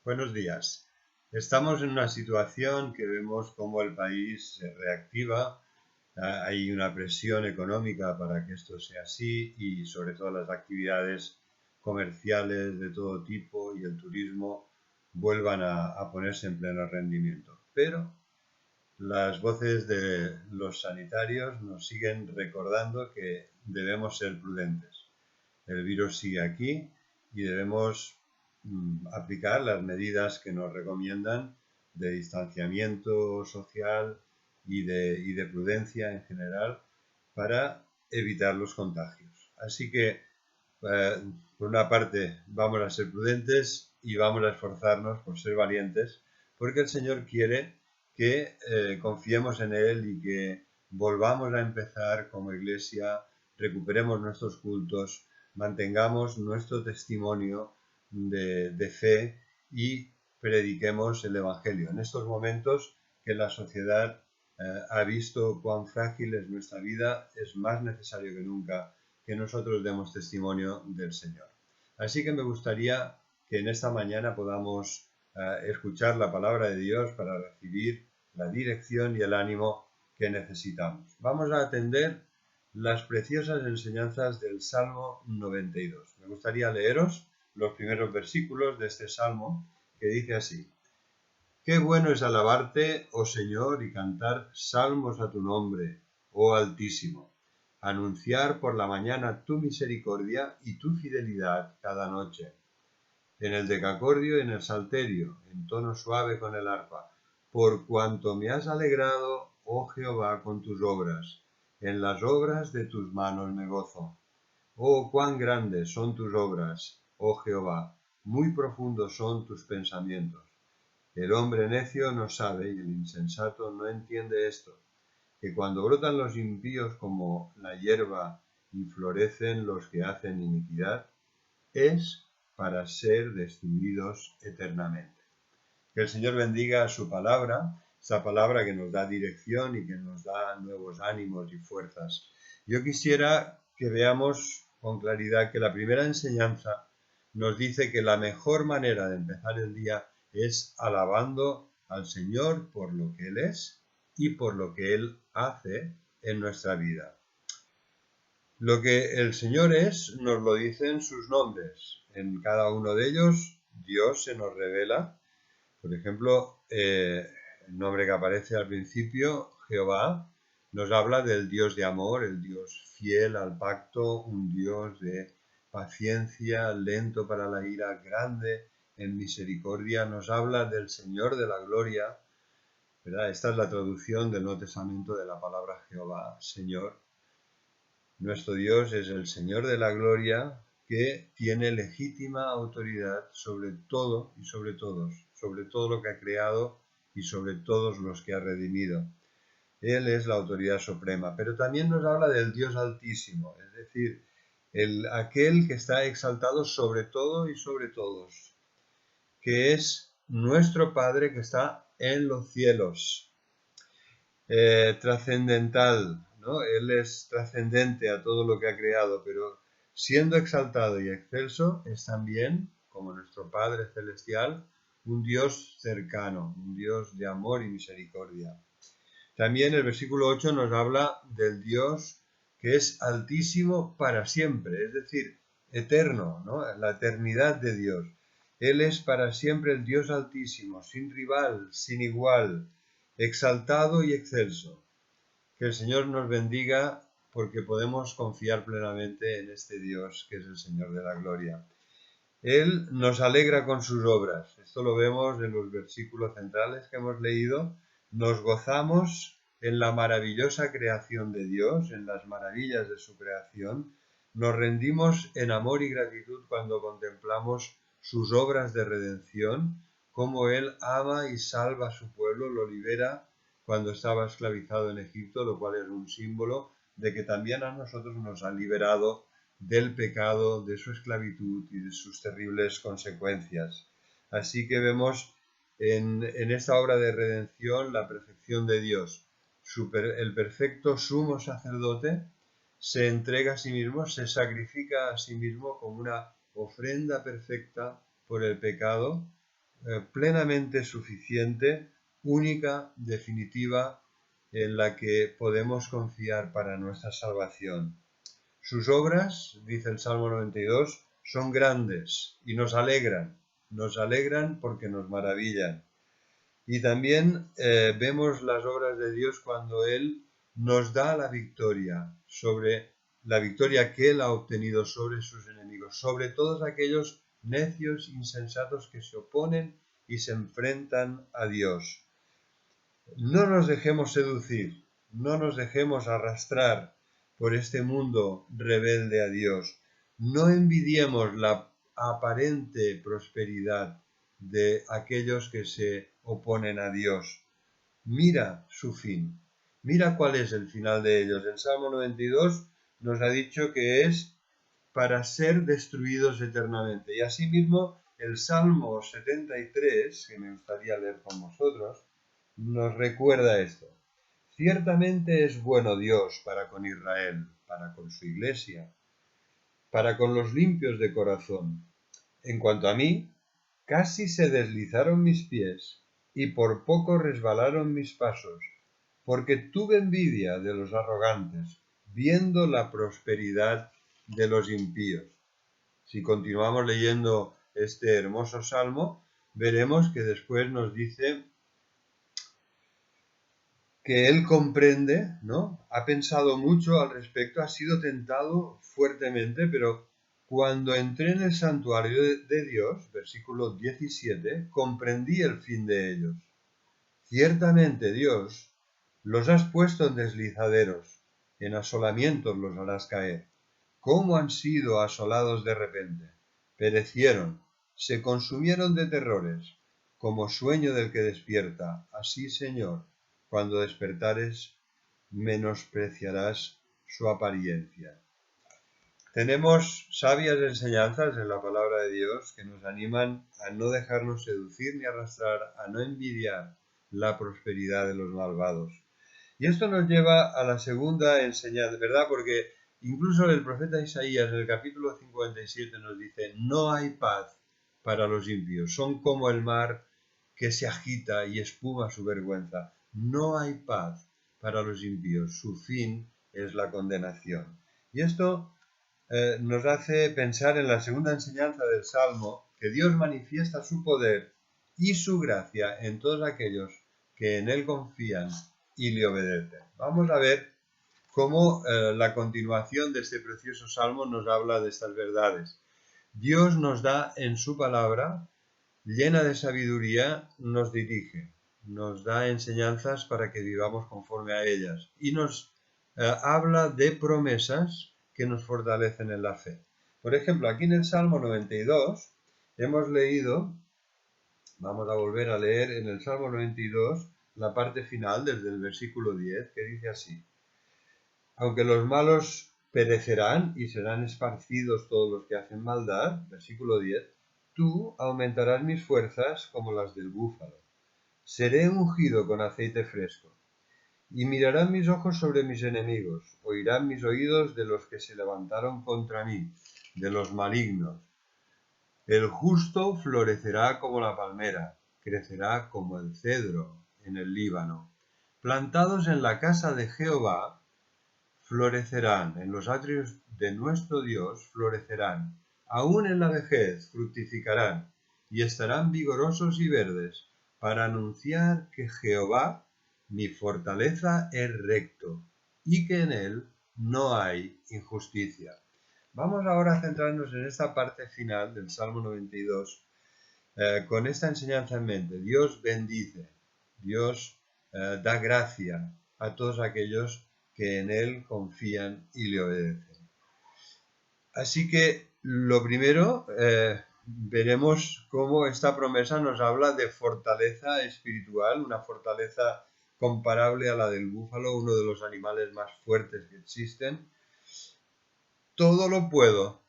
Buenos días. Estamos en una situación que vemos cómo el país se reactiva. Hay una presión económica para que esto sea así y sobre todo las actividades comerciales de todo tipo y el turismo vuelvan a ponerse en pleno rendimiento. Pero las voces de los sanitarios nos siguen recordando que debemos ser prudentes. El virus sigue aquí y debemos aplicar las medidas que nos recomiendan de distanciamiento social y de prudencia en general para evitar los contagios. Así que, por una parte, vamos a ser prudentes y vamos a esforzarnos por ser valientes, porque el Señor quiere que confiemos en Él y que volvamos a empezar como iglesia, recuperemos nuestros cultos, mantengamos nuestro testimonio de fe y prediquemos el Evangelio. En estos momentos que la sociedad ha visto cuán frágil es nuestra vida, es más necesario que nunca que nosotros demos testimonio del Señor. Así que me gustaría que en esta mañana podamos escuchar la palabra de Dios para recibir la dirección y el ánimo que necesitamos. Vamos a atender las preciosas enseñanzas del Salmo 92. Me gustaría leeros los primeros versículos de este Salmo que dice así: Qué bueno es alabarte, oh Señor, y cantar salmos a tu nombre, oh Altísimo. Anunciar por la mañana tu misericordia y tu fidelidad cada noche. En el decacordio y en el salterio, en tono suave con el arpa. Por cuanto me has alegrado, oh Jehová, con tus obras. En las obras de tus manos me gozo. Oh, cuán grandes son tus obras, oh Jehová, muy profundos son tus pensamientos. El hombre necio no sabe y el insensato no entiende esto, que cuando brotan los impíos como la hierba y florecen los que hacen iniquidad, es para ser destruidos eternamente. Que el Señor bendiga su palabra, esa palabra que nos da dirección y que nos da nuevos ánimos y fuerzas. Yo quisiera que veamos con claridad que la primera enseñanza nos dice que la mejor manera de empezar el día es alabando al Señor por lo que Él es y por lo que Él hace en nuestra vida. Lo que el Señor es nos lo dicen sus nombres. En cada uno de ellos Dios se nos revela. Por ejemplo, el nombre que aparece al principio, Jehová, nos habla del Dios de amor, el Dios fiel al pacto, un Dios de paciencia, lento para la ira, grande en misericordia. Nos habla del Señor de la gloria, ¿verdad? Esta es la traducción del Nuevo Testamento de la palabra Jehová, Señor. Nuestro Dios es el Señor de la gloria, que tiene legítima autoridad sobre todo y sobre todos, sobre todo lo que ha creado y sobre todos los que ha redimido. Él es la autoridad suprema, pero también nos habla del Dios Altísimo, es decir, aquel que está exaltado sobre todo y sobre todos, que es nuestro Padre que está en los cielos. Trascendental, ¿no? Él es trascendente a todo lo que ha creado, pero siendo exaltado y excelso, es también, como nuestro Padre Celestial, un Dios cercano, un Dios de amor y misericordia. También el versículo 8 nos habla del Dios que es altísimo para siempre, es decir, eterno, ¿no? La eternidad de Dios. Él es para siempre el Dios altísimo, sin rival, sin igual, exaltado y excelso. Que el Señor nos bendiga porque podemos confiar plenamente en este Dios que es el Señor de la gloria. Él nos alegra con sus obras. Esto lo vemos en los versículos centrales que hemos leído. Nos gozamos en la maravillosa creación de Dios, en las maravillas de su creación. Nos rendimos en amor y gratitud cuando contemplamos sus obras de redención, cómo Él ama y salva a su pueblo, lo libera cuando estaba esclavizado en Egipto, lo cual es un símbolo de que también a nosotros nos ha liberado del pecado, de su esclavitud y de sus terribles consecuencias. Así que vemos en esta obra de redención la perfección de Dios. El perfecto sumo sacerdote se entrega a sí mismo, se sacrifica a sí mismo como una ofrenda perfecta por el pecado, plenamente suficiente, única, definitiva, en la que podemos confiar para nuestra salvación. Sus obras, dice el Salmo 92, son grandes y nos alegran porque nos maravillan. Y también vemos las obras de Dios cuando Él nos da la victoria que Él ha obtenido sobre sus enemigos, sobre todos aquellos necios, insensatos que se oponen y se enfrentan a Dios. No nos dejemos seducir, no nos dejemos arrastrar por este mundo rebelde a Dios. No envidiemos la aparente prosperidad de aquellos que se oponen a Dios. Mira su fin, mira cuál es el final de ellos. El Salmo 92 nos ha dicho que es para ser destruidos eternamente. Y asimismo el Salmo 73, que me gustaría leer con vosotros, nos recuerda esto. Ciertamente es bueno Dios para con Israel, para con su iglesia, para con los limpios de corazón. En cuanto a mí, casi se deslizaron mis pies y por poco resbalaron mis pasos, porque tuve envidia de los arrogantes, viendo la prosperidad de los impíos. Si continuamos leyendo este hermoso salmo, veremos que después nos dice que él comprende, ¿no? Ha pensado mucho al respecto, ha sido tentado fuertemente, pero cuando entré en el santuario de Dios, versículo 17, comprendí el fin de ellos. Ciertamente, Dios, los has puesto en deslizaderos, en asolamientos los harás caer. ¿Cómo han sido asolados de repente? Perecieron, se consumieron de terrores, como sueño del que despierta. Así, Señor, cuando despertares, menospreciarás su apariencia. Tenemos sabias enseñanzas en la palabra de Dios que nos animan a no dejarnos seducir ni arrastrar, a no envidiar la prosperidad de los malvados. Y esto nos lleva a la segunda enseñanza, ¿verdad? Porque incluso el profeta Isaías en el capítulo 57 nos dice, no hay paz para los impíos, son como el mar que se agita y espuma su vergüenza. No hay paz para los impíos, su fin es la condenación. Y esto nos hace pensar en la segunda enseñanza del Salmo, que Dios manifiesta su poder y su gracia en todos aquellos que en Él confían y le obedecen. Vamos a ver cómo la continuación de este precioso Salmo nos habla de estas verdades. Dios nos da en su palabra, llena de sabiduría, nos dirige, nos da enseñanzas para que vivamos conforme a ellas y nos habla de promesas que nos fortalecen en la fe. Por ejemplo, aquí en el Salmo 92 hemos leído, vamos a volver a leer en el Salmo 92 la parte final desde el versículo 10, que dice así: aunque los malos perecerán y serán esparcidos todos los que hacen maldad, versículo 10, tú aumentarás mis fuerzas como las del búfalo. Seré ungido con aceite fresco. Y mirarán mis ojos sobre mis enemigos, oirán mis oídos de los que se levantaron contra mí, de los malignos. El justo florecerá como la palmera, crecerá como el cedro en el Líbano. Plantados en la casa de Jehová, florecerán, en los atrios de nuestro Dios florecerán, aún en la vejez fructificarán, y estarán vigorosos y verdes, para anunciar que Jehová, mi fortaleza, es recto, y que en él no hay injusticia. Vamos ahora a centrarnos en esta parte final del Salmo 92, con esta enseñanza en mente. Dios bendice, Dios da gracia a todos aquellos que en él confían y le obedecen. Así que lo primero, veremos cómo esta promesa nos habla de fortaleza espiritual, una fortaleza comparable a la del búfalo, uno de los animales más fuertes que existen. Todo lo puedo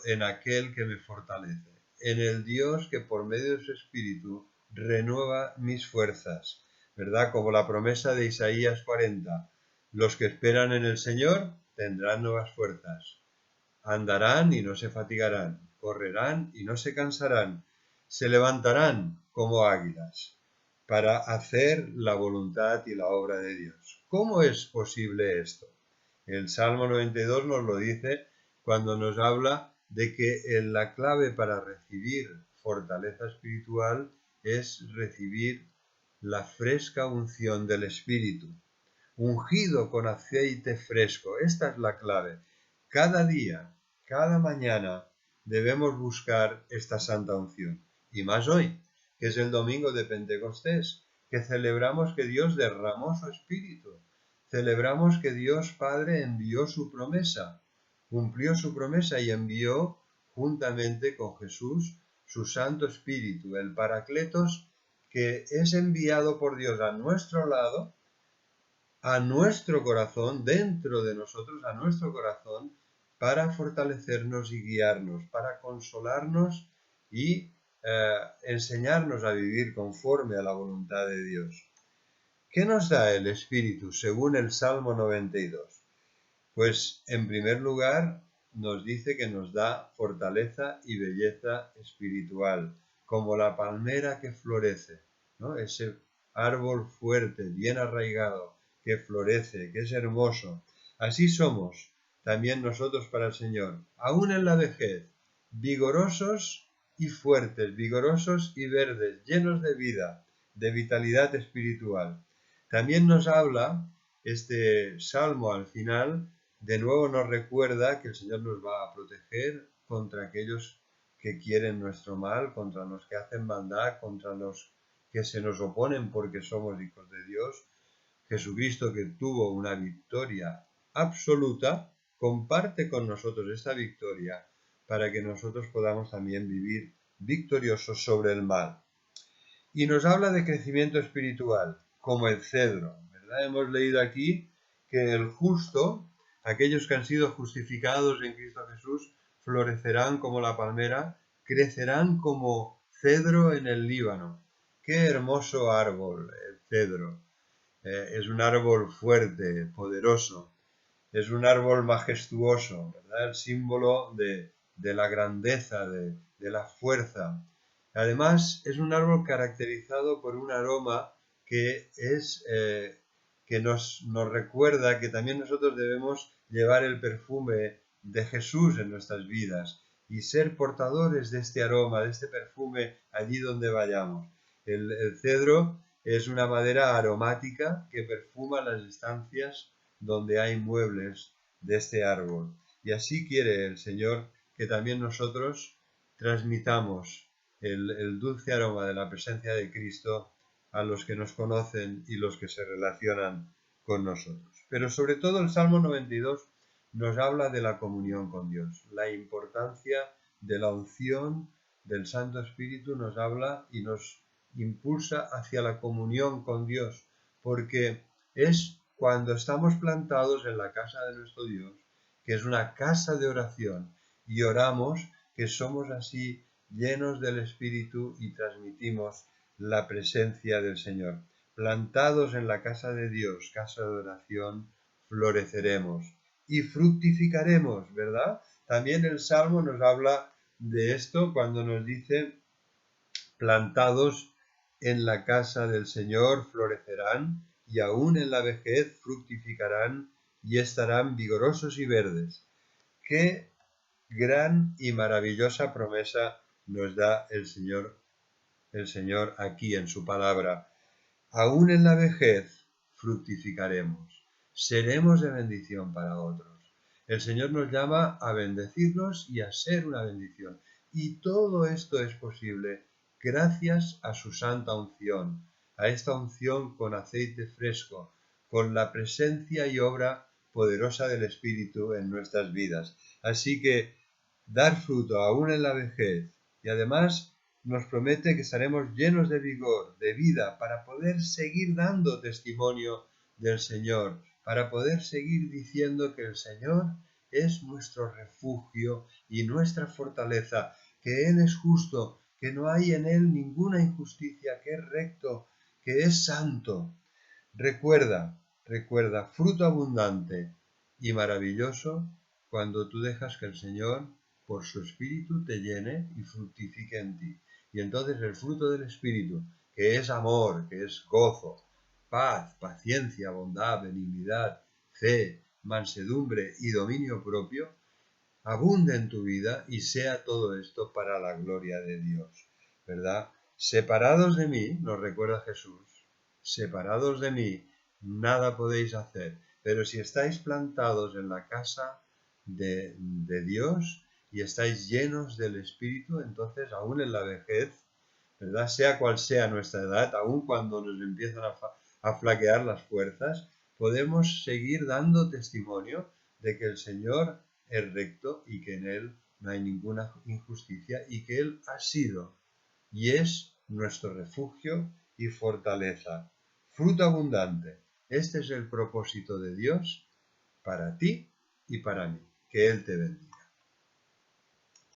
en aquel que me fortalece, en el Dios que por medio de su Espíritu renueva mis fuerzas, ¿verdad? Como la promesa de Isaías 40, los que esperan en el Señor tendrán nuevas fuerzas, andarán y no se fatigarán, correrán y no se cansarán. se levantarán como águilas para hacer la voluntad y la obra de Dios. ¿Cómo es posible esto? El Salmo 92 nos lo dice cuando nos habla de que la clave para recibir fortaleza espiritual es recibir la fresca unción del Espíritu, ungido con aceite fresco. Esta es la clave. Cada día, cada mañana debemos buscar esta santa unción. Y más hoy, que es el domingo de Pentecostés, que celebramos que Dios derramó su Espíritu. Celebramos que Dios Padre envió su promesa, cumplió su promesa y envió juntamente con Jesús su Santo Espíritu, el Paracletos, que es enviado por Dios a nuestro lado, a nuestro corazón, dentro de nosotros, a nuestro corazón, para fortalecernos y guiarnos, para consolarnos y enseñarnos a vivir conforme a la voluntad de Dios. ¿Qué nos da el Espíritu según el Salmo 92? Pues en primer lugar nos dice que nos da fortaleza y belleza espiritual, como la palmera que florece, ¿no? Ese árbol fuerte, bien arraigado, que florece, que es hermoso. Así somos también nosotros para el Señor, aún en la vejez, vigorosos y fuertes, vigorosos y verdes, llenos de vida, de vitalidad espiritual. También nos habla este salmo al final, de nuevo nos recuerda que el Señor nos va a proteger contra aquellos que quieren nuestro mal, contra los que hacen maldad, contra los que se nos oponen porque somos hijos de Dios. Jesucristo, que tuvo una victoria absoluta, comparte con nosotros esta victoria para que nosotros podamos también vivir victoriosos sobre el mal. Y nos habla de crecimiento espiritual, como el cedro, ¿verdad? Hemos leído aquí que el justo, aquellos que han sido justificados en Cristo Jesús, florecerán como la palmera, crecerán como cedro en el Líbano. Qué hermoso árbol el cedro. Es un árbol fuerte, poderoso, es un árbol majestuoso, ¿verdad? El símbolo de la grandeza, de la fuerza. Además, es un árbol caracterizado por un aroma que nos recuerda que también nosotros debemos llevar el perfume de Jesús en nuestras vidas y ser portadores de este aroma, de este perfume allí donde vayamos. El cedro es una madera aromática que perfuma las estancias donde hay muebles de este árbol. Y así quiere el Señor que también nosotros transmitamos el dulce aroma de la presencia de Cristo a los que nos conocen y los que se relacionan con nosotros. Pero sobre todo el Salmo 92 nos habla de la comunión con Dios, la importancia de la unción del Santo Espíritu nos habla y nos impulsa hacia la comunión con Dios, porque es cuando estamos plantados en la casa de nuestro Dios, que es una casa de oración, y oramos, que somos así llenos del Espíritu y transmitimos la presencia del Señor. Plantados en la casa de Dios, casa de oración, floreceremos y fructificaremos, ¿verdad? También el Salmo nos habla de esto cuando nos dice, plantados en la casa del Señor florecerán y aún en la vejez fructificarán y estarán vigorosos y verdes. Qué gran y maravillosa promesa nos da el Señor aquí en su palabra. Aún en la vejez fructificaremos, seremos de bendición para otros. El Señor nos llama a bendecirnos y a ser una bendición. Y todo esto es posible gracias a su santa unción, a esta unción con aceite fresco, con la presencia y obra poderosa del Espíritu en nuestras vidas. Así que dar fruto aún en la vejez y además nos promete que estaremos llenos de vigor, de vida, para poder seguir dando testimonio del Señor, para poder seguir diciendo que el Señor es nuestro refugio y nuestra fortaleza, que Él es justo, que no hay en Él ninguna injusticia, que es recto, que es santo. Recuerda, fruto abundante y maravilloso cuando tú dejas que el Señor, por su Espíritu, te llene y fructifique en ti. Y entonces el fruto del Espíritu, que es amor, que es gozo, paz, paciencia, bondad, benignidad, fe, mansedumbre y dominio propio, abunde en tu vida y sea todo esto para la gloria de Dios, ¿verdad? Separados de mí, nos recuerda Jesús, separados de mí, nada podéis hacer, pero si estáis plantados en la casa de Dios y estáis llenos del Espíritu, entonces aún en la vejez, ¿verdad? Sea cual sea nuestra edad, aún cuando nos empiezan a flaquear las fuerzas, podemos seguir dando testimonio de que el Señor es recto y que en Él no hay ninguna injusticia y que Él ha sido y es nuestro refugio y fortaleza. Fruto abundante. Este es el propósito de Dios para ti y para mí. Que Él te bendiga.